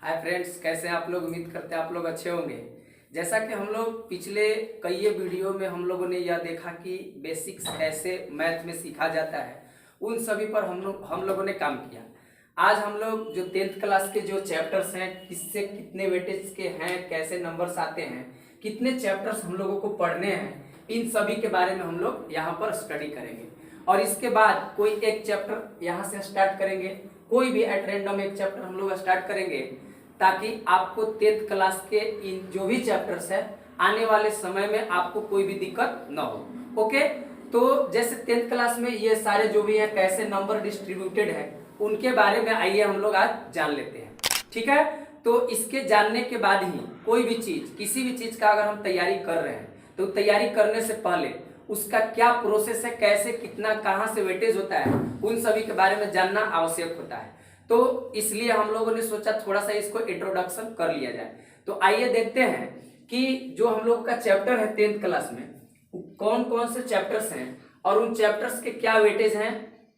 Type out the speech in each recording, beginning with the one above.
Hi friends, कैसे हैं आप लोग। उम्मीद करते हैं आप लोग अच्छे होंगे। जैसा कि हम लोग पिछले कई वीडियो में हम लोगों ने यह देखा कि बेसिक्स कैसे मैथ में सीखा जाता है, उन सभी पर हम लोगों ने काम किया। आज हम लोग जो 10th क्लास के जो चैप्टर्स हैं, किससे कितने वेटेज के हैं, कैसे नंबर्स आते हैं, कितने चैप्टर्स हम लोगों को पढ़ने हैं, इन सभी के बारे में हम लोग यहाँ पर स्टडी करेंगे। और इसके बाद कोई एक चैप्टर यहाँ से स्टार्ट करेंगे, कोई भी एट रैंडम एक चैप्टर हम लोग स्टार्ट करेंगे, ताकि आपको 10th क्लास के इन जो भी चैप्टर्स है आने वाले समय में आपको कोई भी दिक्कत ना हो। ओके, तो जैसे 10th क्लास में ये सारे जो भी है कैसे नंबर डिस्ट्रीब्यूटेड है, उनके बारे में आइए हम लोग आज जान लेते हैं। ठीक है, तो इसके जानने के बाद ही कोई भी चीज, किसी भी चीज का अगर हम तैयारी कर रहे हैं तो तैयारी करने से पहले उसका क्या प्रोसेस है, कैसे कितना कहाँ से वेटेज होता है, उन सभी के बारे में जानना आवश्यक होता है। तो इसलिए हम लोगों ने सोचा थोड़ा सा इसको इंट्रोडक्शन कर लिया जाए। तो आइए देखते हैं कि जो हम लोग का चैप्टर है 10th क्लास में, कौन कौन से चैप्टर्स हैं और उन चैप्टर्स के क्या वेटेज हैं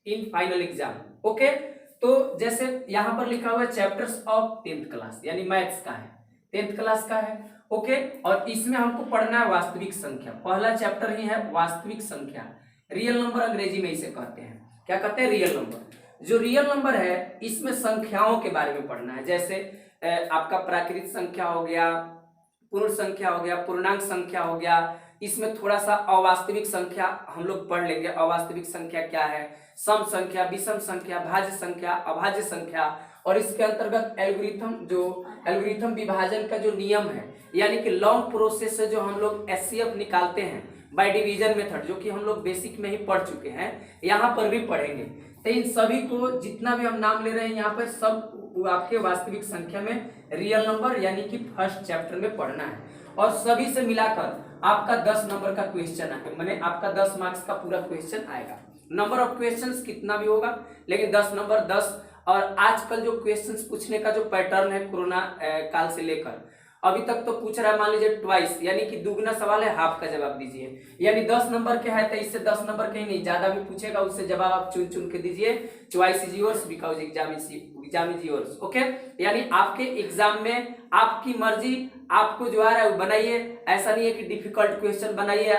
इन फाइनल एग्जाम। ओके, तो जैसे यहाँ पर लिखा हुआ है चैप्टर्स ऑफ 10th क्लास, यानी मैथ्स का है, 10th क्लास का है। ओके, और इसमें हमको पढ़ना है वास्तविक संख्या। पहला चैप्टर ही है वास्तविक संख्या। रियल नंबर अंग्रेजी में इसे कहते हैं, क्या कहते हैं, रियल नंबर। जो रियल नंबर है इसमें संख्याओं के बारे में पढ़ना है। जैसे आपका प्राकृत संख्या हो गया, पूर्ण संख्या हो गया, पूर्णांक संख्या हो गया। इसमें थोड़ा सा अवास्तविक संख्या हम लोग पढ़ लेंगे। अवास्तविक संख्या क्या है, सम संख्या, विषम संख्या, भाज्य संख्या, अभाज्य संख्या। और इसके अंतर्गत एल्गोरिथम विभाजन का जो नियम है, यानी कि लॉन्ग प्रोसेस से जो हम लोग एचसीएफ निकालते हैं बाय डिवीजन मेथड, जो कि हम लोग बेसिक में ही पढ़ चुके हैं, यहाँ पर भी पढ़ेंगे। तो इन सभी को जितना भी हम नाम ले रहे हैं यहाँ पर सब आपके वास्तविक संख्या में रियल नंबर यानी कि फर्स्ट चैप्टर में पढ़ना है। और सभी से मिलाकर आपका 10 नंबर का क्वेश्चन है, माने आपका 10 मार्क्स का पूरा क्वेश्चन आएगा। नंबर ऑफ क्वेश्चंस कितना भी होगा, लेकिन 10 नंबर 10। और आजकल जो क्वेश्चंस पूछने का जो पैटर्न है कोरोना काल से लेकर अभी तक तो पूछ रहा है, मान लीजिए ट्वाइस, यानी कि दुगना सवाल है, हाफ का जवाब दीजिए। यानी 10 नंबर के है तो इससे 10 नंबर के ही नहीं, ज्यादा भी पूछेगा उससे जवाब आप चुन चुन के दीजिए। Choice is yours because exam is yours. Okay, यानी आपके एग्जाम में आपकी मर्जी, आपको जो आ रहा है वो बनाइए। ऐसा नहीं है कि डिफिकल्ट क्वेश्चन बनाइए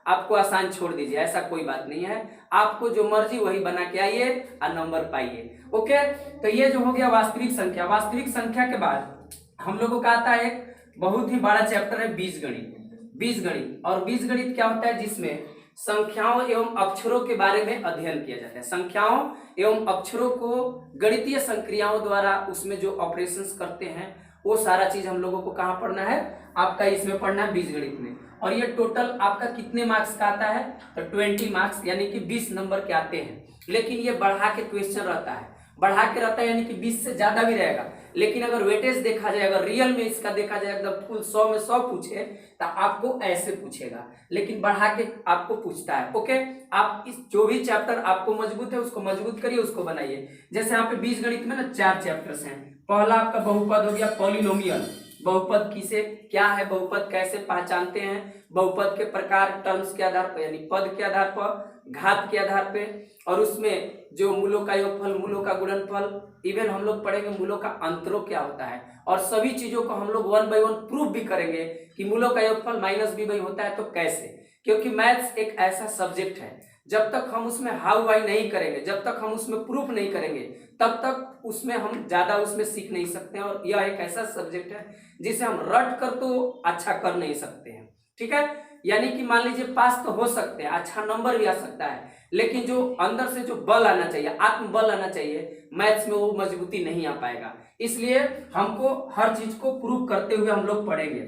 आपको आसान छोड़ दीजिए, ऐसा कोई बात नहीं है। आपको जो मर्जी वही बना के आइए और नंबर पाइए। ओके, तो ये जो हो गया वास्तविक संख्या। वास्तविक संख्या के बाद हम लोगों का आता है एक बहुत ही बड़ा चैप्टर है बीजगणित। बीजगणित, और बीजगणित क्या होता है, जिसमें संख्याओं एवं अक्षरों के बारे में अध्ययन किया जाता है। संख्याओं एवं अक्षरों को गणितीय संक्रियाओं द्वारा उसमें जो ऑपरेशंस करते हैं वो सारा चीज हम लोगों को कहाँ पढ़ना है, आपका इसमें पढ़ना है बीजगणित में। और ये टोटल आपका कितने मार्क्स का आता है, तो 20 मार्क्स यानी कि 20 नंबर के आते हैं। लेकिन ये बढ़ा के क्वेश्चन रहता है, बढ़ा के रहता है, यानी कि 20 से ज्यादा भी रहेगा। लेकिन अगर वेटेज देखा जाए, अगर रियल में इसका देखा जाए, एकदम फुल 100 में 100 पूछे तो आपको ऐसे पूछेगा, लेकिन बढ़ा के आपको पूछता है। ओके, आप इस जो भी चैप्टर आपको मजबूत है उसको मजबूत करिए, उसको बनाइए। जैसे यहाँ पे बीजगणित में ना 4 चैप्टर्स हैं। पहला आपका बहुपद हो गया, पॉलिनोमियल। बहुपद किसे क्या है, बहुपद कैसे पहचानते हैं, बहुपद के प्रकार टर्म्स के आधार पर, यानी पद के आधार पर, घात के आधार पे, और उसमें जो मूलों का योगफल, मूलों का गुणनफल, इवन हम लोग पढ़ेंगे मूलों का अंतरों क्या होता है। और सभी चीजों को हम लोग 1 बाय 1 प्रूफ भी करेंगे कि मूलों का योगफल -b होता है तो कैसे। क्योंकि मैथ्स एक ऐसा सब्जेक्ट है, जब तक हम उसमें हाउ वाई नहीं करेंगे, जब तक हम उसमें प्रूफ नहीं करेंगे, तब तक उसमें हम ज्यादा उसमें सीख नहीं सकते हैं। और यह एक ऐसा सब्जेक्ट है जिसे हम रट कर तो अच्छा कर नहीं सकते हैं। ठीक है, यानी कि मान लीजिए पास तो हो सकते हैं, अच्छा नंबर भी आ सकता है, लेकिन जो अंदर से जो बल आना चाहिए, आत्मबल आना चाहिए, मैथ्स में वो मजबूती नहीं आ पाएगा। इसलिए हमको हर चीज को प्रूव करते हुए हम लोग पढ़ेंगे।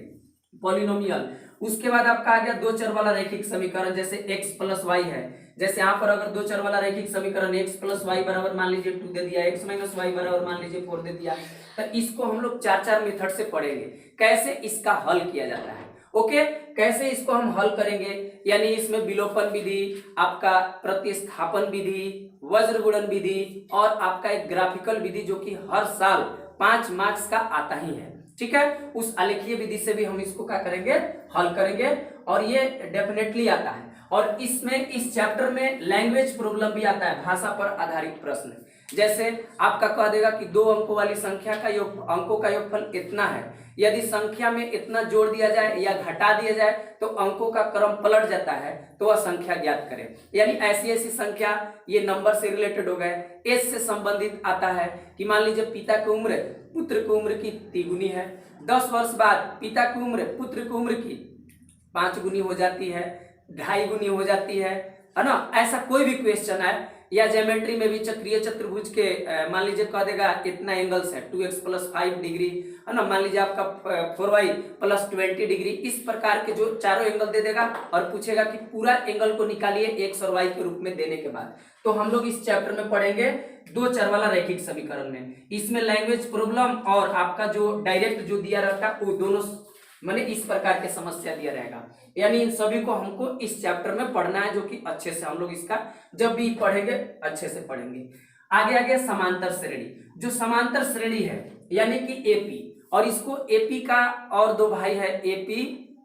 पॉलिनोमियल, उसके बाद आपका आ गया 2 चर वाला रैखिक समीकरण, जैसे x + y है। जैसे यहाँ पर अगर 2 चर वाला रैखिक समीकरण x + y बराबर मान लीजिए 2 दे दिया, x - y बराबर मान लीजिए 4 दे दिया, तो इसको हम लोग 4 मेथड से पढ़ेंगे, कैसे इसका हल किया जाता है। ओके, कैसे इसको हम हल करेंगे, यानी इसमें विलोपन विधि, आपका प्रतिस्थापन विधि, वज्र गुणन विधि, और आपका एक ग्राफिकल विधि जो कि हर साल 5 मार्क्स का आता ही है। ठीक है, उस आलेखीय विधि से भी हम इसको क्या करेंगे, हल करेंगे, और ये डेफिनेटली आता है। और इसमें इस चैप्टर में लैंग्वेज प्रॉब्लम भी आता है, भाषा पर आधारित प्रश्न। जैसे आपका कह देगा कि 2 अंकों वाली संख्या का अंकों का योगफल इतना है। यदि संख्या में इतना जोड़ दिया जाए या घटा दिया जाए तो अंकों का क्रम पलट जाता है, तो वह संख्या ज्ञात करें। यानी ऐसी ऐसी संख्या, ये नंबर से रिलेटेड हो गए। एज से संबंधित आता है कि मान लीजिए पिता की उम्र पुत्र की उम्र की 3 गुनी है, 10 वर्ष बाद पिता की उम्र पुत्र की उम्र की 5 गुनी हो जाती है, 2.5 गुनी हो जाती है ना। ऐसा कोई भी क्वेश्चन है, या ज्योमेट्री में भी चक्रीय चतुर्भुज के मान लीजिए कह देगा इतना एंगल्स है 2x + 5 डिग्री, है ना। मान लीजिए आपका 4y + 20 डिग्री, इस प्रकार के जो चारों एंगल दे देगा और पूछेगा कि पूरा एंगल को निकालिए x और y के रूप में देने के बाद। तो हम लोग इस चैप्टर में पढ़ेंगे 2 चर वाला रैखिक समीकरण में। इसमें लैंग्वेज प्रॉब्लम और आपका जो डायरेक्ट जो दिया रहता है वो दोनों माने इस प्रकार के समस्या दिया रहेगा। यानी इन सभी को हमको इस चैप्टर में पढ़ना है, जो कि अच्छे से हम लोग इसका जब भी पढ़ेंगे अच्छे से पढ़ेंगे। आगे आगे समांतर श्रेणी, जो समांतर श्रेणी है यानी कि एपी, और इसको एपी का और 2 भाई है, एपी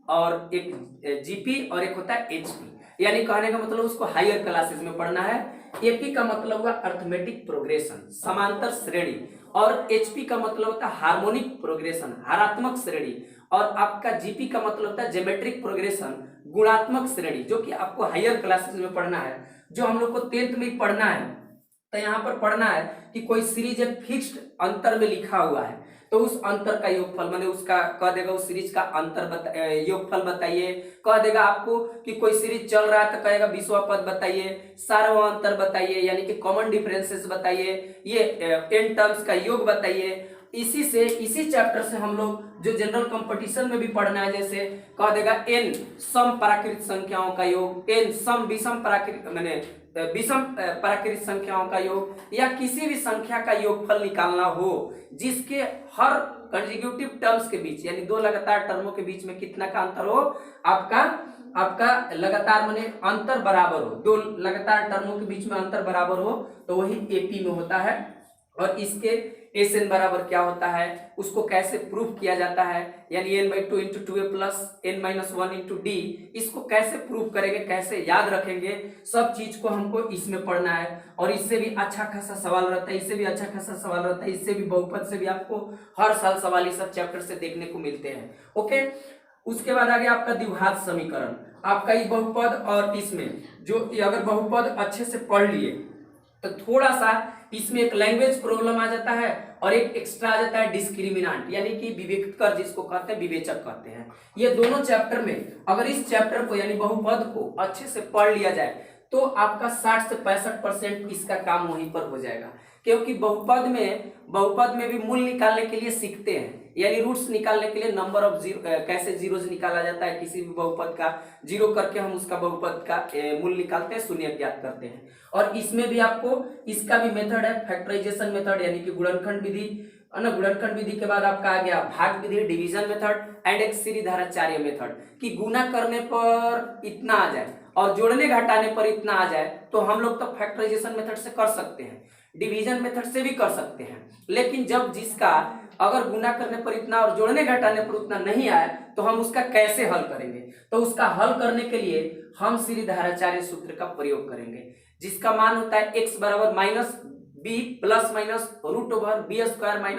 और एक जीपी और एक होता है एचपी। यानी कहने का मतलब उसको हायर क्लासेस में पढ़ना है। एपी का मतलब हुआ अर्थमेटिक प्रोग्रेशन, समांतर श्रेणी, और एचपी का मतलब होता है हार्मोनिक प्रोग्रेशन, हारात्मक श्रेणी, और आपका जीपी का मतलब होता है ज्योमेट्रिक प्रोग्रेशन, गुणात्मक श्रेणी, जो कि आपको हायर क्लासेस में पढ़ना है। जो हम लोग को 10th में पढ़ना है, तो यहाँ पर पढ़ना है कि कोई सीरीज एक फिक्स्ड अंतर में लिखा हुआ है, तो उस अंतर का योगफल माने उसका कह देगा उस सीरीज का अंतर योगफल बताइए। कह देगा आपको कि कोई सीरीज चल रहा है तो कहेगा 20वां पद बताइए, सारवां अंतर बताइए यानी कि कॉमन डिफरेंसेस बताइए, ये n टर्म्स का योग बताइए। इसी चैप्टर से हम लोग जो जनरल कंपटीशन में भी पढ़ना है, जैसे कह देगा n सम प्राकृत संख्याओं का योग, n सम विषम प्राकृत माने विषम प्राकृत संख्याओं का योग, या किसी भी संख्या का योगफल निकालना हो जिसके हर कंसेक्यूटिव टर्म्स के बीच यानी 2 लगातार टर्मों के बीच में कितना का अंतर हो, आपका लगातार माने अंतर बराबर हो, 2 लगातार टर्मों के बीच में अंतर बराबर हो, तो वही एपी में होता है। और इसके एन बराबर क्या होता है, उसको कैसे प्रूफ किया जाता है, यानी n/2 × 2a + n-1 × d, इसको कैसे प्रूफ करेंगे, कैसे याद रखेंगे, सब चीज को हमको इसमें पढ़ना है। और इससे भी अच्छा खासा सवाल रहता है, इससे भी बहुपद से भी आपको हर साल सवाल इस सब चैप्टर से देखने को मिलते हैं। ओके, उसके बाद आगे आपका द्विघात समीकरण, आपका ये बहुपद, और इसमें जो अगर बहुपद अच्छे से पढ़ लिए तो थोड़ा सा इसमें एक लैंग्वेज प्रॉब्लम आ जाता है और एक एक्स्ट्रा आ जाता है डिस्क्रिमिनेंट, यानी कि विवेककर जिसको कहते हैं, विवेचक कहते हैं। ये दोनों चैप्टर में अगर इस चैप्टर को यानी बहुपद को अच्छे से पढ़ लिया जाए तो आपका 60 से 65% इसका काम वहीं पर हो जाएगा। क्योंकि बहुपद में भी मूल निकालने के लिए सीखते हैं, यानी रूट्स निकालने के लिए नंबर ऑफ जीरो, कैसे जीरोज निकाला जाता है, किसी भी बहुपद का जीरो करके हम उसका बहुपद का मूल निकालते हैं, शून्य ज्ञात करते हैं। और इसमें भी आपको इसका भी मेथड है फैक्टराइजेशन मेथड, यानी कि गुणनखंड विधि, गुणनखंड विधि के बाद आपका आ गया भाग विधि, डिवीजन मेथड, एंड एक सीरीधाराचार्य मेथड, कि गुना करने पर इतना आ जाए और जोड़ने घटाने पर इतना आ जाए, तो हम लोग तो फैक्टराइजेशन मेथड से कर सकते हैं, डिवीजन मेथड से भी कर सकते हैं। लेकिन जब जिसका अगर गुना करने पर इतना और जोड़ने घटाने पर उतना नहीं आए तो हम उसका कैसे हल करेंगे, तो उसका हल करने के लिए हम सीरीधाराचार्य सूत्र का प्रयोग करेंगे, जिसका मान होता है x बराबर -b + √b²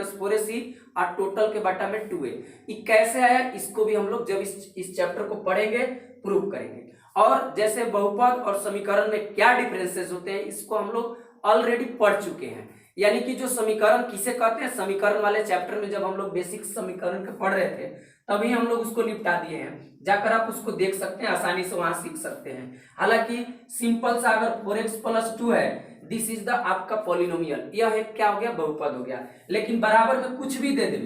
- 4ac और टोटल के बटा में 2a। ये कैसे आया इसको भी हम लोग जब इस चैप्टर को पढ़ेंगे प्रूव करेंगे। और जैसे बहुपद और समीकरण में क्या डिफरेंसेस होते हैं इसको हम लोग ऑलरेडी पढ़ चुके हैं। यानी कि जो समीकरण किसे कहते हैं, समीकरण वाले चैप्टर में जब हम लोग बेसिक समीकरण के पढ़ रहे थे तभी हम लोग उसको निपटा दिए हैं, जाकर आप उसको देख सकते हैं, आसानी से वहां सीख सकते हैं। हालांकि सिंपल सा अगर 4x + 2 है, दिस इज द आपका पॉलिनोमियल, यह एक क्या हो गया, बहुपद हो गया। लेकिन बराबर में कुछ भी दे दे,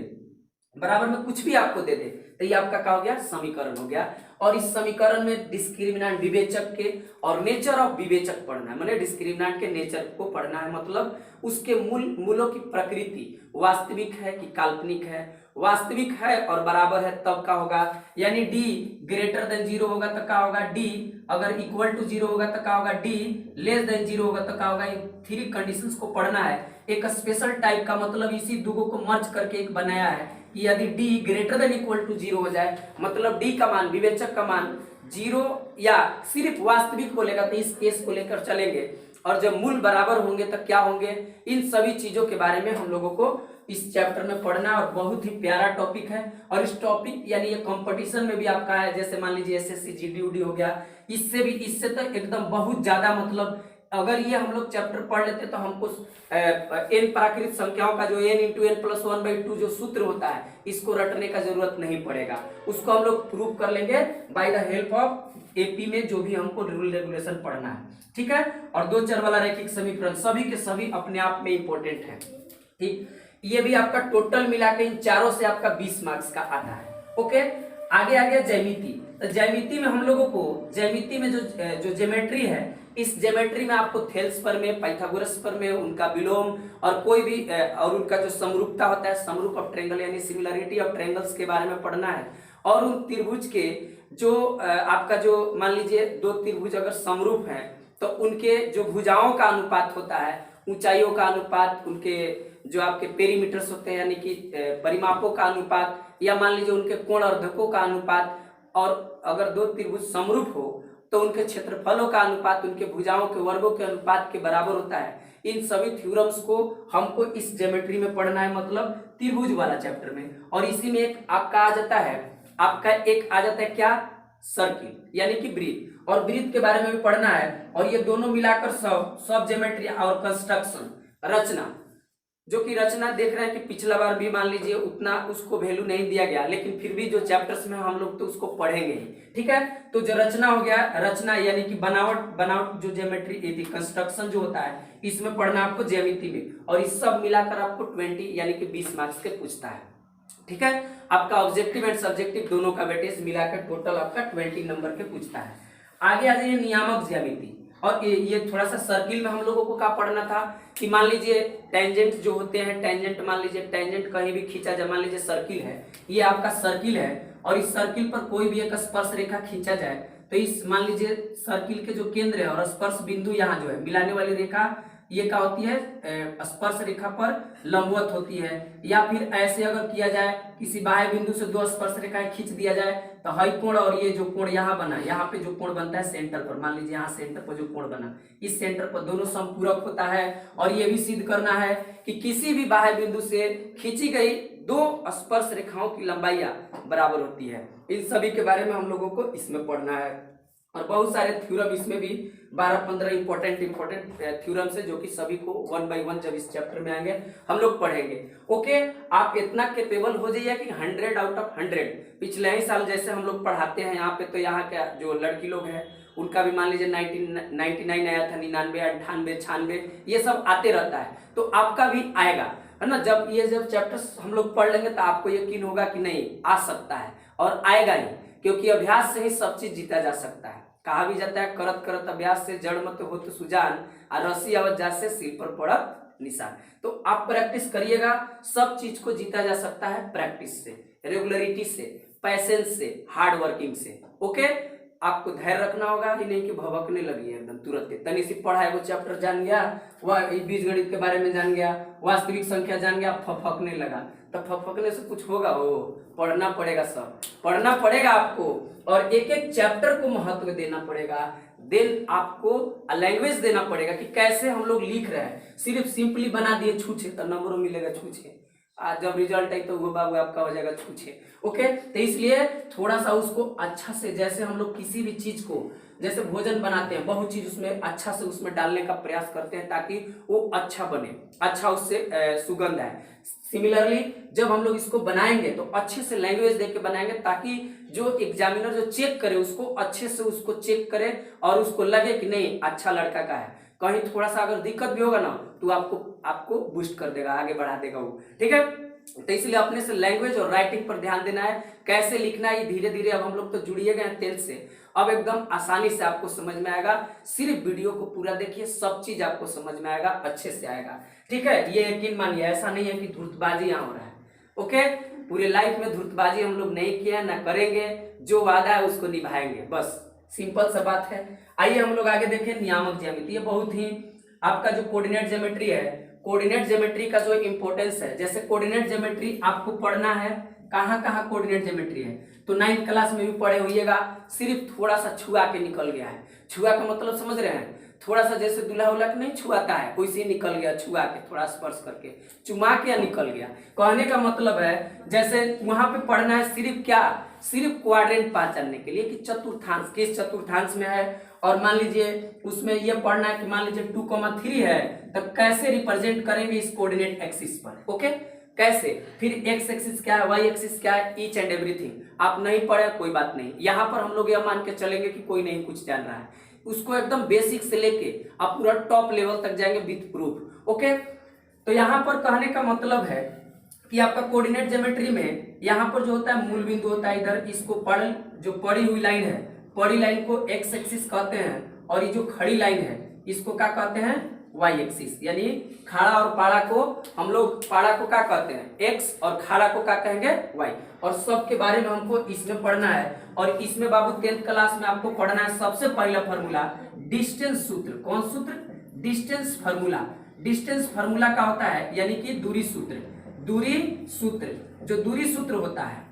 बराबर में कुछ भी आपको दे दे तो ये आपका क्या हो गया, समीकरण हो गया। और इस समीकरण में डिस्क्रिमिनेंट विवेचक के और नेचर ऑफ विवेचक पढ़ना है, माने डिस्क्रिमिनेंट के नेचर को पढ़ना है, मतलब उसके मूलों की प्रकृति वास्तविक है कि काल्पनिक है, वास्तविक है और बराबर है तब का होगा, यानी d > 0 होगा तो क्या होगा, d अगर = 0 होगा तो क्या होगा, d <0 होगा तो क्या होगा। इन 3 कंडीशंस को पढ़ना है। एक स्पेशल टाइप का मतलब इसी दुगो को मर्ज करके एक बनाया है कि यदि d > 0 हो जाए, मतलब d का मान, विवेचक का मान 0 या सिर्फ वास्तविक को लेगा तो इस केस को लेकर चलेंगे। और जब मूल बराबर होंगे तो क्या होंगे, इन सभी चीजों के बारे में हम लोगों को इस चैप्टर में पढ़ना है। और बहुत ही प्यारा टॉपिक है, और इस टॉपिक यानी ये कंपटीशन में भी आपका है, जैसे मान लीजिए एसएससी जीडी उडी हो गया, इससे तो एकदम बहुत ज्यादा, मतलब अगर ये हम लोग चैप्टर पढ़ लेते तो हमको एन प्राकृत संख्याओं का जो n इंटू एन प्लस 1/2 जो सूत्र होता है, इसको रटने का जरूरत नहीं पड़ेगा। उसको हम लोग प्रूव कर लेंगे by the help of AP में जो भी हमको रूल रेगुलेशन पढ़ना है, ठीक है। और दो चर वाला रैखिक समीकरण सभी के सभी अपने आप में इंपॉर्टेंट है, ठीक। ये भी आपका टोटल मिला के इन चारों से आपका 20 मार्क्स का आता है, ओके। आगे आ गया ज्यामिति। तो ज्यामिति में हम लोगों को ज्यामिति में जो ज्योमेट्री है, इस ज्योमेट्री में आपको थेल्स प्रमेय, पाइथागोरस प्रमेय, उनका विलोम और कोई भी और उनका जो समरूपता होता है, समरूप ऑफ ट्रायंगल यानी सिमिलरिटी ऑफ ट्रायंगल्स के बारे में पढ़ना है। और उन त्रिभुज के जो आपका जो मान लीजिए दो त्रिभुज अगर समरूप है तो उनके जो भुजाओं का अनुपात होता है, ऊंचाइयों का अनुपात, उनके जो आपके पेरीमीटर्स होते हैं यानी कि परिमापों का अनुपात, या मान लीजिए उनके कोण अर्धकों का अनुपात, और अगर दो त्रिभुज समरूप हो तो उनके क्षेत्रफलों का अनुपात उनके भुजाओं के वर्गों के अनुपात के बराबर होता है। इन सभी थ्योरम्स को हमको इस ज्योमेट्री में पढ़ना है, मतलब त्रिभुज वाला चैप्टर में। और इसी में एक आपका आ जाता है, क्या, सर्किल यानी कि वृत्त, और वृत्त के बारे में भी पढ़ना है। और ये दोनों मिलाकर सब ज्योमेट्री और कंस्ट्रक्शन, रचना, जो कि रचना देख रहे हैं कि पिछला बार भी मान लीजिए उतना उसको वैल्यू नहीं दिया गया, लेकिन फिर भी जो चैप्टर्स में हम लोग तो उसको पढ़ेंगे ही, ठीक है। तो जो रचना हो गया, रचना यानी कि बनावट जो ज्योमेट्री यदि कंस्ट्रक्शन जो होता है, इसमें पढ़ना आपको ज्यामिति में। और इस सब मिलाकर आपको 20 यानी कि 20 मार्क्स के पूछता है, ठीक है। आपका ऑब्जेक्टिव एंड सब्जेक्टिव दोनों का वेटेज मिलाकर टोटल आपका 20 नंबर के पूछता है। आगे आ जाइए नियामक ज्यामिति। और ये थोड़ा सा सर्किल में हम लोगों को क्या पढ़ना था कि मान लीजिए टेंजेंट जो होते हैं, टेंजेंट मान लीजिए टेंजेंट कहीं भी खींचा जाए, मान लीजिए सर्किल है, ये आपका सर्किल है, और इस सर्किल पर कोई भी एक स्पर्श रेखा खींचा जाए तो इस मान लीजिए सर्किल के जो केंद्र है और स्पर्श बिंदु यहाँ जो है मिलाने वाली रेखा, ये क्या होती है, स्पर्श रेखा पर लंबवत होती है। या फिर ऐसे अगर किया जाए, किसी बाह्य बिंदु से दो स्पर्श रेखाएं खींच दिया जाए तो हाई कोण और ये जो कोण यहाँ बना, यहाँ पे जो कोण बनता है सेंटर पर, मान लीजिए यहाँ सेंटर पर जो कोण बना, इस सेंटर पर दोनों समपूरक होता है। और ये भी सिद्ध करना है कि किसी भी बाह्य बिंदु से खींची गई दो स्पर्श रेखाओं की लंबाइयां बराबर होती है। इन सभी के बारे में हम लोगों को इसमें पढ़ना है। और बहुत सारे थ्योरम इसमें भी 12-15 इंपॉर्टेंट थ्योरम्स है, जो कि सभी को 1 by 1 जब इस चैप्टर में आएंगे हम लोग पढ़ेंगे, ओके। आप इतना कैपेबल हो जाइए कि 100 आउट ऑफ 100। पिछले ही साल जैसे हम लोग पढ़ाते हैं यहाँ पे, तो यहाँ क्या जो लड़की लोग हैं उनका भी मान लीजिए 99 आया था, 99, 98, 96, ये सब आते रहता है, तो आपका भी आएगा, है ना। जब चैप्टर्स हम लोग पढ़ लेंगे तो आपको यकीन होगा कि नहीं आ सकता है, और आएगा ही, क्योंकि अभ्यास से ही सब चीज जीता जा सकता है। कहा भी जाता है करत करत अभ्यास से जड़ मत होत सुजान, और रस्सी अवजात से सिर पर पड़त निशान। तो आप प्रैक्टिस करिएगा, सब चीज को जीता जा सकता है प्रैक्टिस से, रेगुलरिटी से, पैसेंस से, हार्ड वर्किंग से, ओके। आपको धैर्य रखना होगा, ही नहीं कि भभकने लगी एकदम तुरंत। तनी सी पढ़ा है वो चैप्टर जान गया, वह बीजगणित के बारे में जान गया, वास्तविक संख्या जान गया, फफकने लगा, तो फफकने से कुछ होगा? वो पढ़ना पड़ेगा, सब पढ़ना पड़ेगा आपको, और एक एक चैप्टर को महत्व देना पड़ेगा। देन आपको लैंग्वेज देना पड़ेगा कि कैसे हम लोग लिख रहे हैं। सिर्फ सिंपली बना दिए छूछे तो नंबरों मिलेगा छूछे, आज जब रिजल्ट आई तो वो बाबू आपका हो जाएगा छूछे, ओके। तो इसलिए थोड़ा सा उसको अच्छा से, जैसे हम लोग किसी भी चीज को, जैसे भोजन बनाते हैं, बहुत चीज उसमें अच्छा से उसमें डालने का प्रयास करते हैं ताकि वो अच्छा बने, अच्छा उससे सुगंध आए। सिमिलरली जब हम लोग इसको बनाएंगे तो अच्छे से लैंग्वेज देके बनाएंगे, ताकि जो एग्जामिनर जो चेक करे उसको अच्छे से उसको चेक करे और उसको लगे कि नहीं अच्छा लड़का का है। कहीं थोड़ा सा अगर दिक्कत भी होगा ना तो आपको बूस्ट कर देगा, आगे बढ़ा देगा वो, ठीक है। तो इसलिए अपने से लैंग्वेज और राइटिंग पर ध्यान देना है, कैसे लिखना है। धीरे धीरे अब हम लोग तो जुड़िए गए 10th से, अब एकदम आसानी से आपको समझ में आएगा। सिर्फ वीडियो को पूरा देखिए, सब चीज आपको समझ में आएगा, अच्छे से आएगा, ठीक है। ये यकीन मानिए, ऐसा नहीं है कि धूर्तबाजी यहाँ हो रहा है, ओके। पूरे लाइफ में धूर्तबाजी हम लोग नहीं किया, ना करेंगे, जो वादा है उसको निभाएंगे, बस सिंपल सा बात है। आइए हम लोग आगे देखें नियामक ज्यामिति। ये बहुत ही आपका जो कोऑर्डिनेट ज्योमेट्री है, कोऑर्डिनेट ज्योमेट्री का जो इंपॉर्टेंस है, जैसे कोऑर्डिनेट ज्योमेट्री आपको पढ़ना है, कहाँ कोऑर्डिनेट ज्योमेट्री है, तो 9th क्लास में भी पढ़े होइएगा। सिर्फ थोड़ा सा छुआ के निकल गया है। छुआ का मतलब समझ रहे हैं? थोड़ा सा जैसे दूल्हा उल्हा नहीं छुआता है, कोई सी निकल गया, छुआ के थोड़ा स्पर्श करके चुमा के निकल गया। कहने का मतलब है जैसे वहां पे पढ़ना है सिर्फ क्या, सिर्फ क्वाड्रेंट पहचानने के लिए कि चतुर्थांश किस चतुर्थांश में है। और मान लीजिए उसमें यह पढ़ना है कि मान लीजिए 2,3 है तो कैसे रिप्रेजेंट करेंगे इस कोऑर्डिनेट एक्सिस पर। ओके, कैसे, फिर एक्स एक्सिस क्या है, वाई एक्सिस क्या है, ईच एंड एवरीथिंग आप नहीं पढ़े कोई बात नहीं, यहाँ पर हम लोग यह मान के चलेंगे कि कोई नहीं कुछ जान रहा है, उसको एकदम बेसिक से लेके आप पूरा टॉप लेवल तक जाएंगे विथ प्रूफ। ओके, तो यहाँ पर कहने का मतलब है कि आपका कोऑर्डिनेट ज्योमेट्री में यहाँ पर जो होता है मूल बिंदु होता है इधर, इसको जो पड़ी हुई लाइन है, पड़ी लाइन को एक्स एक्सिस कहते हैं, और ये जो खड़ी लाइन है इसको क्या कहते हैं, वाई एक्सिस। यानी खाड़ा और पाड़ा को हम लोग, पाड़ा को क्या कहते हैं एक्स और खाड़ा को क्या कहेंगे वाई। और सब के बारे में हमको इसमें पढ़ना है। और इसमें बाबू 10th क्लास में आपको पढ़ना है सबसे पहला फॉर्मूला डिस्टेंस सूत्र। कौन सूत्र, डिस्टेंस फार्मूला। डिस्टेंस फार्मूला का होता है यानी कि दूरी सूत्र, दूरी सूत्र, जो दूरी सूत्र होता है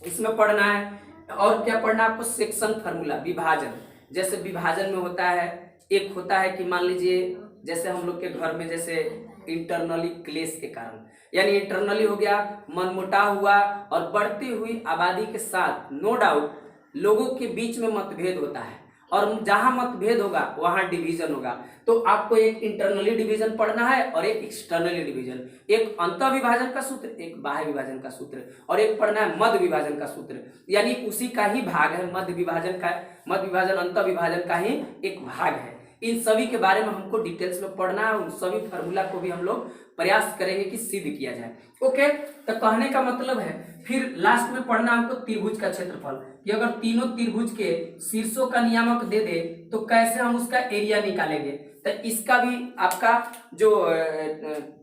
इसमें पढ़ना है। और क्या पढ़ना है आपको, सेक्शन फार्मूला, विभाजन। जैसे विभाजन में होता है, एक होता है कि मान लीजिए जैसे हम लोग के घर में जैसे इंटरनली क्लेश के कारण, यानी इंटरनली हो गया मनमुटाव हुआ, और बढ़ती हुई आबादी के साथ नो डाउट लोगों के बीच में मतभेद होता है, और जहां मतभेद होगा वहां डिवीजन होगा। तो आपको एक इंटरनली डिवीजन पढ़ना है और एक एक्सटर्नली डिवीजन, एक अंत विभाजन का सूत्र, एक बाह्य विभाजन का सूत्र, और एक पढ़ना है मध्य विभाजन का सूत्र, यानी उसी का ही भाग है मध्य विभाजन का। मध्य विभाजन अंत विभाजन का ही एक भाग है। इन सभी के बारे में हमको डिटेल्स में पढ़ना है, उन सभी फार्मूला को भी हम लोग प्रयास करेंगे कि सिद्ध किया जाए। ओके, तो कहने का मतलब है फिर लास्ट में पढ़ना हमको त्रिभुज का क्षेत्रफल, कि अगर तीनों त्रिभुज के शीर्षों का नियामक दे दे तो कैसे हम उसका एरिया निकालेंगे। तो इसका भी आपका जो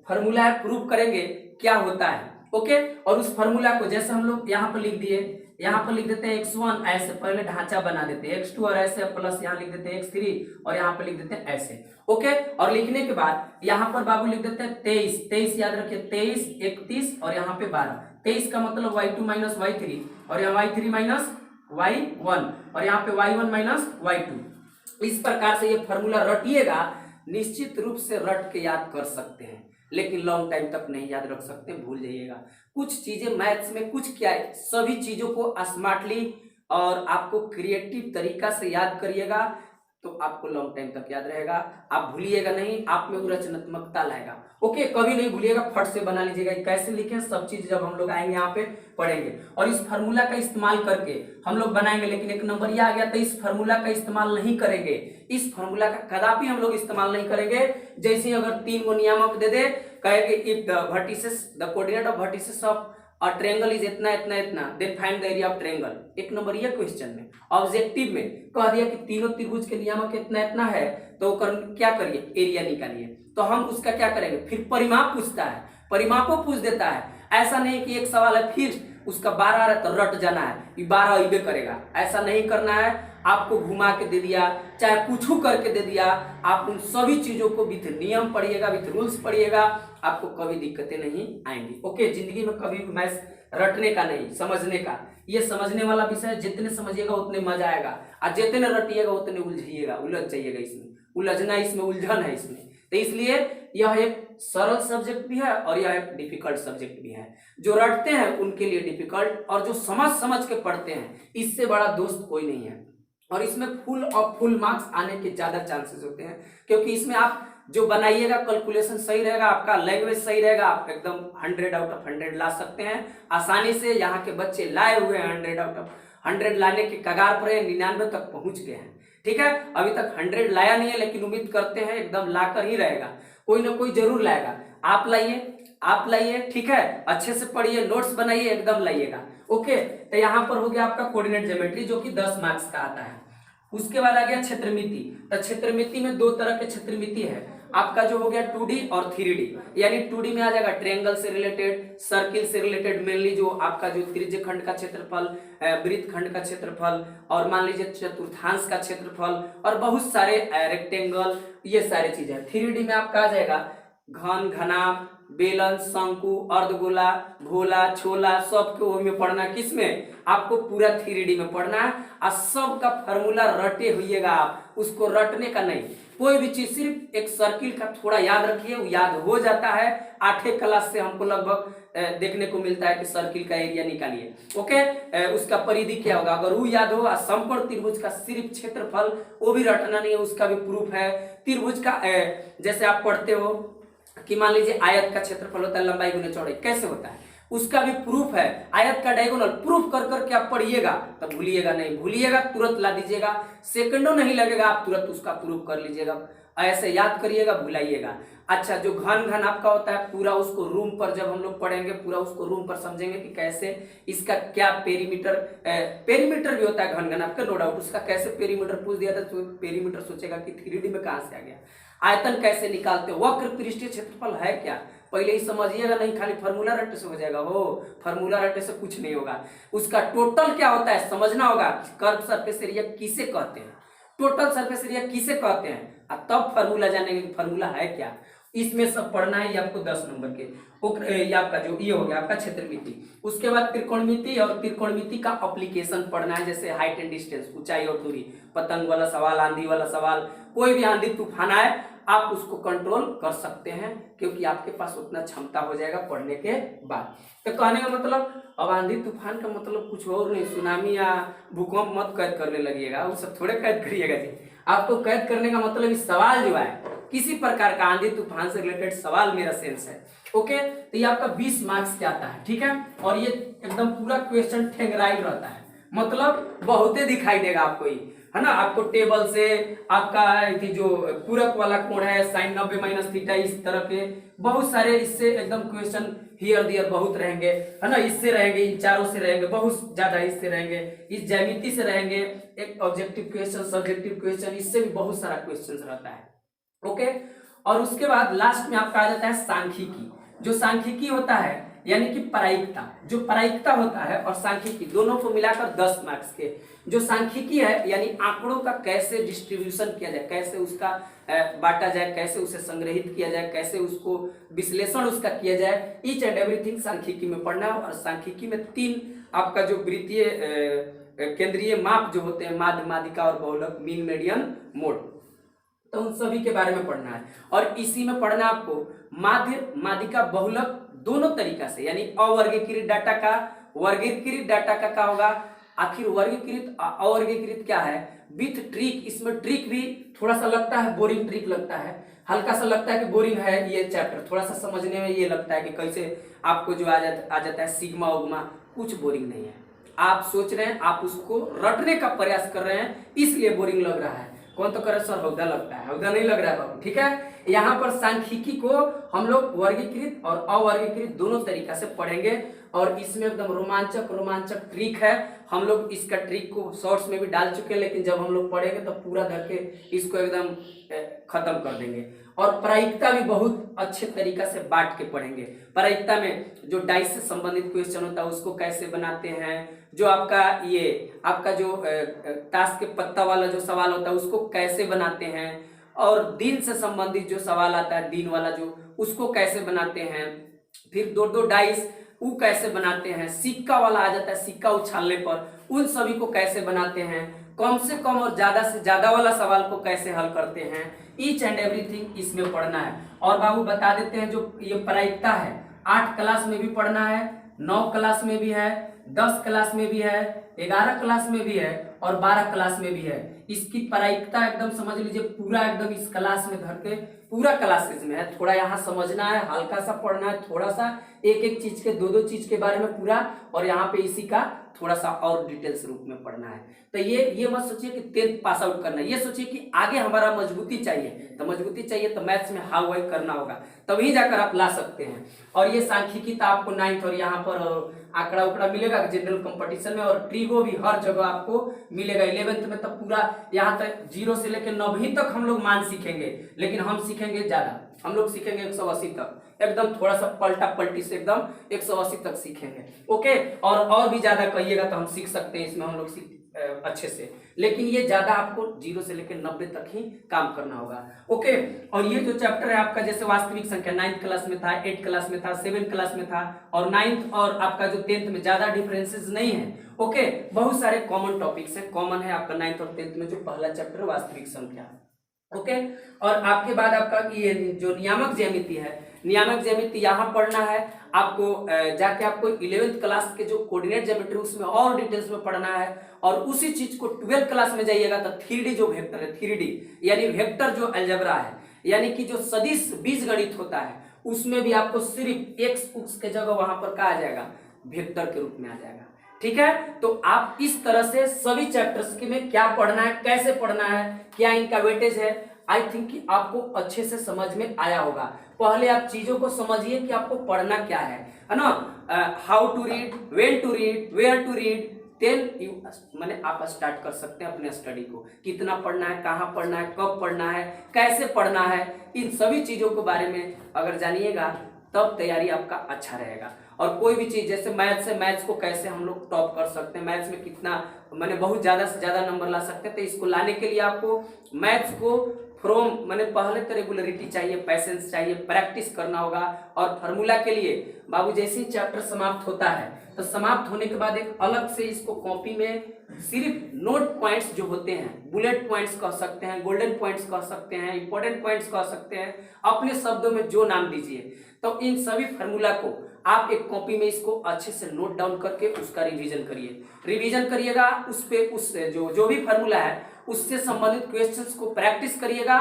फार्मूला है प्रूव करेंगे क्या होता है। ओके, और उस फार्मूला को जैसे हम लोग यहाँ पर लिख दिए, यहाँ पर लिख देते हैं x1 ऐसे, पहले ढांचा बना देते हैं x2 और ऐसे, प्लस यहाँ लिख देते हैं x3 और यहाँ पर लिख देते हैं ऐसे। ओके, और लिखने के बाद यहाँ पर बाबू लिख देते हैं 23, 23 याद रखिए, 23, 31 और यहाँ पे 12। 23 का मतलब y2 माइनस y3, और यहाँ y3 माइनस y1, और यहाँ पे y1 माइनस y2। इस प्रकार से ये फॉर्मूला रटिएगा, निश्चित रूप से रट के याद कर सकते हैं, लेकिन लॉन्ग टाइम तक नहीं याद रख सकते, भूल जाइएगा। कुछ चीजें मैथ्स में कुछ क्या है, सभी चीजों को स्मार्टली और आपको क्रिएटिव तरीका से याद करिएगा तो आपको लॉन्ग टाइम तक याद रहेगा, आप भूलिएगा नहीं, आप में वो रचनात्मकता लाएगा। ओके, कभी नहीं भूलिएगा, फट से बना लीजिएगा। कैसे लिखें सब चीज जब हम लोग आएंगे यहाँ पे पढ़ेंगे, और इस फार्मूला का इस्तेमाल करके हम लोग बनाएंगे। लेकिन एक नंबर ये आ गया तो इस फार्मूला का इस्तेमाल नहीं करेंगे, इस फार्मूला का कदापि हम लोग इस्तेमाल नहीं करेंगे। जैसे अगर 3 को नियामक दे दे, कहेंगे if the vertices, the coordinate of vertices of a triangle is इतना इतना इतना, then find the area of triangle. एक नंबर ये क्वेश्चन में ऑब्जेक्टिव में कह दिया कि तीनों त्रिभुज के नियामक इतना इतना है, तो क्या करिए, एरिया निकालिए। तो हम उसका क्या करेंगे, फिर परिमाप पूछता है, परिमापों पूछ देता है। ऐसा नहीं कि एक सवाल है फिर उसका 12 आ रहा है तो रट जाना है, ये 12 अइबे करेगा, ऐसा नहीं करना है। आपको घुमा के दे दिया, चाहे कुछ करके दे दिया, आप उन सभी चीजों को विथ नियम पढ़िएगा, विथ रूल्स पढ़िएगा, आपको कभी दिक्कतें नहीं आएंगी। ओके, जिंदगी में कभी भी मैथ्स रटने का नहीं, समझने का। ये समझने वाला विषय है, जितने समझिएगा उतने मजा आएगा, और जितने रटिएगा उतने उलझिएगा, उलझ जाइएगा। इसमें उलझना, इसमें उलझन है इसमें। तो इसलिए यह एक सरल सब्जेक्ट भी है और यह एक डिफिकल्ट सब्जेक्ट भी है। जो रटते हैं उनके लिए डिफिकल्ट, और जो समझ समझ के पढ़ते हैं इससे बड़ा दोस्त कोई नहीं है। और इसमें फुल और फुल मार्क्स आने के ज्यादा चांसेस होते हैं, क्योंकि इसमें आप जो बनाइएगा कैलकुलेशन सही रहेगा, आपका लैंग्वेज सही रहेगा, आप एकदम 100 आउट ऑफ 100 ला सकते हैं आसानी से। यहाँ के बच्चे लाए हुए हैं 100 आउट ऑफ 100 लाने के कगार पर, 99 तक पहुंच गए हैं। ठीक है, अभी तक 100 लाया नहीं है, लेकिन उम्मीद करते हैं एकदम लाकर ही रहेगा, कोई ना कोई जरूर लाएगा। आप लाइए, आप लाइए, ठीक है, अच्छे से पढ़िए, नोट्स बनाइए, एकदम लाइएगा। ओके, तो यहाँ पर हो गया आपका कोऑर्डिनेट ज्योमेट्री जो कि 10 मार्क्स का आता है। उसके बाद आ गया क्षेत्रमिति। तो क्षेत्रमिति में 2 तरह के क्षेत्रमिति है, आपका जो हो गया 2D और 3D। यानी 2D में आ जाएगा ट्रायंगल से रिलेटेड, सर्किल से रिलेटेड, मेनली जो आपका जो त्रिज्य खंड का क्षेत्रफल, वृत्त खंड का क्षेत्रफल, और मान लीजिए चतुर्थांश का क्षेत्रफल, और बहुत सारे रेक्टेंगल, ये सारी चीजें। 3D में आपका आ जाएगा घन, घनाभ, बेलन, शंकु, अर्धगोला, भोला, छोला, सबको में पढ़ना है। किसमें? आपको पूरा 3D में पढ़ना है और सबका फॉर्मूला रटे हुईएगा आप, उसको रटने का नहीं। कोई भी चीज सिर्फ एक सर्किल का थोड़ा याद रखिए, वो याद हो जाता है। 8वीं क्लास से हमको लगभग देखने को मिलता है कि सर्किल का एरिया निकालिए। ओके, उसका परिधि क्या होगा, अगर वो याद हो। समकोण त्रिभुज का सिर्फ क्षेत्रफल वो भी रटना नहीं है, उसका भी प्रूफ है। त्रिभुज का जैसे आप पढ़ते हो कि मान लीजिए आयत का क्षेत्रफल होता है लंबाई गुने चौड़ाई, कैसे होता है, उसका भी प्रूफ है। आयत का डायगोनल प्रूफ कर करके आप पढ़िएगा, तब भूलिएगा नहीं। भूलिएगा तुरंत ला दीजिएगा, सेकंडों नहीं लगेगा, आप तुरंत उसका प्रूफ कर लीजिएगा। ऐसे याद करिएगा, भुलाइएगा। अच्छा, जो घन घन आपका होता है पूरा, उसको रूम पर जब हम लोग पढ़ेंगे पूरा उसको रूम पर समझेंगे कि कैसे इसका क्या पेरीमीटर, पेरीमीटर भी होता है घन घन आपका, नो डाउट। उसका कैसे पेरीमीटर पूछ दिया था तो पेरीमीटर सोचेगा कि 3D में कहां से आ गया। आयतन कैसे निकालते हो, वक्र पृष्ठीय क्षेत्रफल है क्या, पहले ही समझिएगा, नहीं खाली फार्मूला रटने से हो जाएगा। हो फार्मूला रटने से कुछ नहीं होगा। उसका टोटल क्या होता है समझना होगा। कर्व सरफेस एरिया किसे कहते हैं, टोटल सरफेस एरिया किसे कहते हैं, तब फार्मूला जानेंगे कि फार्मूला है क्या। इसमें सब पढ़ना है। ये आपको 10 नंबर के ये आपका जो ये हो गया आपका क्षेत्रमिति। उसके बाद त्रिकोणमिति, और त्रिकोणमिति का एप्लीकेशन पढ़ना है, जैसे हाइट एंड डिस्टेंस, ऊंचाई और दूरी, पतंग वाला सवाल, आंधी वाला सवाल, कोई भी आंधी तूफान आए आप उसको कंट्रोल कर सकते हैं, क्योंकि आपके पास उतना क्षमता हो जाएगा पढ़ने के बाद। तो कहने का मतलब, अब आंधी तूफान का मतलब कुछ और नहीं, सुनामी या भूकंप मत कैद करने लगिएगा, वो सब थोड़े कैद करिएगा जी। आपको कैद करने का मतलब इस सवाल जो है किसी प्रकार का आंधी तूफान से रिलेटेड सवाल मेरा सेंस है। ओके, तो ये आपका 20 मार्क्स के आता है, ठीक है। और ये एकदम पूरा क्वेश्चन ठेंगराइल रहता है, मतलब बहुते दिखाई देगा आपको, ये है ना। आपको टेबल से आपका जो पूरक वाला कोण है sin 90 माइनस थीटा, इस तरह के बहुत सारे इससे एकदम क्वेश्चन हियर दियर बहुत रहेंगे, है ना। इससे रहेंगे, इन चारों से रहेंगे, बहुत ज्यादा इससे रहेंगे, इस ज्यामिति से रहेंगे, एक ऑब्जेक्टिव क्वेश्चन, सब्जेक्टिव क्वेश्चन, इससे भी बहुत सारा क्वेश्चन रहता है। ओके, और उसके बाद लास्ट में आपका आ जाता है सांख्यिकी। जो सांख्यिकी होता है यानी कि प्रायिकता, जो प्रायिकता होता है और सांख्यिकी दोनों को मिलाकर 10 मार्क्स के। जो सांख्यिकी है यानी आंकड़ों का कैसे डिस्ट्रीब्यूशन किया जाए, कैसे उसका बांटा जाए, कैसे उसे संग्रहित किया जाए, कैसे उसको विश्लेषण उसका किया जाए, ईच एंड एवरीथिंग सांख्यिकी में पढ़ना है। और सांख्यिकी में 3 आपका जो वृत्तीय केंद्रीय माप जो होते हैं, माध्य, माध्यिका और बहुलक, मीन, मीडियन, मोड, तो उन सभी के बारे में पढ़ना है। और इसी में पढ़ना आपको माध्य, माध्यिका, बहुलक दोनों तरीका से, यानी अवर्गीकृत डाटा का, वर्गीकृत डाटा का क्या होगा। आखिर वर्गीकृत अवर्गीकृत क्या है, विथ ट्रिक। इसमें ट्रिक भी थोड़ा सा लगता है, बोरिंग ट्रिक लगता है, हल्का सा लगता है कि बोरिंग है ये चैप्टर, थोड़ा सा समझने में ये लगता है कि कैसे आपको जो आ जाता है सिग्मा उग्मा, कुछ बोरिंग नहीं है। आप सोच रहे हैं, आप उसको रटने का प्रयास कर रहे हैं, इसलिए बोरिंग लग रहा है। कौन तो करे सर हौदा लगता है, हौदा नहीं लग रहा है बाबू, ठीक है। यहाँ पर सांख्यिकी को हम लोग वर्गीकृत और अवर्गीकृत दोनों तरीका से पढ़ेंगे। और इसमें एकदम रोमांचक ट्रिक है। हम लोग इसका ट्रिक को शॉर्ट्स में भी डाल चुके हैं, लेकिन जब हम लोग पढ़ेंगे तो पूरा धर के इसको एकदम खत्म कर देंगे। और प्रायिकता भी बहुत अच्छे तरीका से बांट के पढ़ेंगे। प्रायिकता में जो डाइस से संबंधित क्वेश्चन होता है उसको कैसे बनाते हैं, जो आपका आपका जो ताश के पत्ता वाला जो सवाल होता है उसको कैसे बनाते हैं, और दिन से संबंधित जो सवाल आता है दिन वाला जो, उसको कैसे बनाते हैं, फिर 2-2 डाइस वो कैसे बनाते हैं, सिक्का वाला आ जाता है सिक्का उछालने पर, उन सभी को कैसे बनाते हैं, कम से कम और ज्यादा से ज्यादा वाला सवाल को कैसे हल करते हैं, ईच एंड एवरीथिंग इसमें पढ़ना है। और बाबू बता देते हैं, जो ये प्रायिकता है 8 क्लास में भी पढ़ना है, 9 क्लास में भी है, 10 क्लास में भी है, 11 क्लास में भी है और 12 क्लास में भी है। इसकी प्रायिकता एकदम समझ लीजिए पूरा एकदम इस क्लास में धर के पूरा क्लासेस में है। थोड़ा यहाँ समझना है, हल्का सा पढ़ना है, थोड़ा सा एक चीज के 2-2 चीज के बारे में पूरा, और यहाँ पे इसी का थोड़ा सा और डिटेल्स रूप में पढ़ना है। तो ये मत सोचिए कि 10th पास आउट करना है, ये सोचिए कि आगे हमारा मजबूती चाहिए, तो मजबूती चाहिए तो मैथ्स में हाउ वाई करना होगा, तभी जाकर आप ला सकते हैं। और ये सांख्यिकी तो आपको 9th और यहाँ पर आंकड़ा उकड़ा मिलेगा जनरल कंपटीशन में, और ट्रिगो भी हर जगह आपको मिलेगा। 11th में तो पूरा यहाँ तक 0 से लेकर 9वीं तक हम लोग मान सीखेंगे, लेकिन हम सीखेंगे ज्यादा, हम लोग सीखेंगे 180 तक, एकदम थोड़ा सा पलटा पलटी से एकदम 180 तक सीखेंगे। ओके, और भी ज्यादा कहिएगा तो हम सीख सकते हैं, इसमें हम लोग अच्छे से, लेकिन ये ज्यादा आपको 0 से लेकर 90 तक ही काम करना होगा। ओके, और ये जो चैप्टर है आपका जैसे वास्तविक संख्या 9th क्लास में था, 8th क्लास में था, 7th क्लास में था, और 9th और आपका जो 10th में ज्यादा डिफरेंसेस नहीं है। ओके, बहुत सारे कॉमन टॉपिक्स हैं, कॉमन है आपका 9th और 10th में जो पहला चैप्टर वास्तविक संख्या। ओके, और आपके बाद आपका ये जो नियामक ज्यामिति है, नियामक ज्यामिति यहाँ पढ़ना है आपको, जाके आपको 11th क्लास के जो कोऑर्डिनेट ज्योमेट्री उसमें और डिटेल्स में पढ़ना है, और उसी चीज को 12th क्लास में जाइएगा तो 3D जो वेक्टर है, 3D यानी वेक्टर जो अलजेब्रा है, यानी कि जो सदिश बीजगणित होता है, उसमें भी आपको सिर्फ एक्स उक्स के जगह वहां पर क्या आ जाएगा, वेक्टर के रूप में आ जाएगा। ठीक है, तो आप इस तरह से सभी चैप्टर्स के में क्या पढ़ना है, कैसे पढ़ना है, क्या इनका वेटेज है, आई थिंक कि आपको अच्छे से समझ में आया होगा। पहले आप चीजों को समझिए कि आपको पढ़ना क्या है ना, how to read, when to read, where to read, then you माने आप स्टार्ट कर सकते हैं अपने स्टडी को, कितना पढ़ना है, कहाँ पढ़ना है, कब पढ़ना है, कैसे पढ़ना है, इन सभी चीजों के बारे में अगर जानिएगा तब तैयारी आपका अच्छा रहेगा। और कोई भी चीज जैसे मैथ्स है, मैथ्स को कैसे हम लोग टॉप कर सकते हैं, मैथ्स में कितना माने बहुत ज्यादा से ज्यादा नंबर ला सकते हैं, तो इसको लाने के लिए आपको मैथ्स को फ्रॉम माने पहले तो रेगुलरिटी चाहिए, पैसेंस चाहिए, प्रैक्टिस करना होगा। और फार्मूला के लिए बाबू जैसे ही चैप्टर समाप्त होता है तो समाप्त होने के बाद एक अलग से इसको कॉपी में सिर्फ नोट पॉइंट्स जो होते हैं, बुलेट पॉइंट्स कह सकते हैं, गोल्डन पॉइंट्स कह सकते हैं, इंपॉर्टेंट पॉइंट्स कह सकते हैं, अपने शब्दों में जो नाम दीजिए, तो इन सभी फार्मूला को आप एक कॉपी में इसको अच्छे से नोट डाउन करके उसका रिवीजन करिए। रिवीजन करिएगा उस पे, उस जो भी फार्मूला है उससे संबंधित क्वेश्चंस को प्रैक्टिस करिएगा,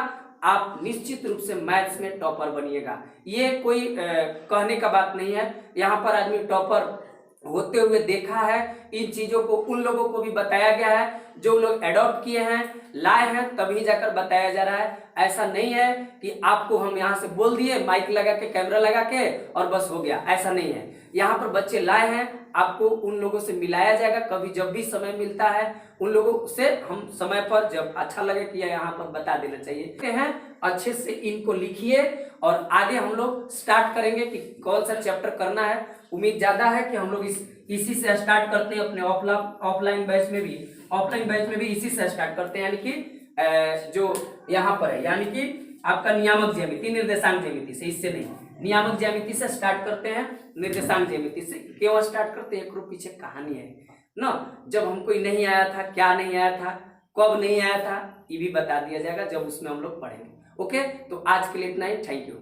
आप निश्चित रूप से मैथ्स में टॉपर बनिएगा। ये कोई कहने का बात नहीं है, यहाँ पर आदमी टॉपर होते हुए देखा है, इन चीजों को उन लोगों को भी बताया गया है जो लोग एडॉप्ट किए हैं, लाए हैं, तभी जाकर बताया जा रहा है। ऐसा नहीं है कि आपको हम यहाँ से बोल दिए माइक लगा के, कैमरा लगा के और बस हो गया, ऐसा नहीं है। यहाँ पर बच्चे लाए हैं, आपको उन लोगों से मिलाया जाएगा, कभी जब भी समय मिलता है उन लोगों से हम समय पर जब अच्छा लगे कि यहाँ पर बता देना चाहिए हैं, अच्छे से इनको लिखिए और आगे हम लोग स्टार्ट करेंगे कि कौन सा चैप्टर करना है। उम्मीद ज्यादा है कि हम लोग इसी से स्टार्ट करते हैं अपने ऑफलाइन बैच में भी, ऑफलाइन बैच में भी इसी से स्टार्ट करते हैं, यानी कि जो यहाँ पर है, यानी कि आपका नियामक ज्यामिति, निर्देशांक ज्यामिति से, इससे नहीं, नियामक ज्यामिति से स्टार्ट करते हैं, निर्देशांक ज्यामिति से क्यों स्टार्ट करते हैं, एक पीछे कहानी है ना, जब हमको नहीं आया था, क्या नहीं आया था, कब नहीं आया था, ये भी बता दिया जाएगा जब उसमें हम लोग पढ़ेंगे। ओके, तो आज के लिए इतना ही, थैंक यू।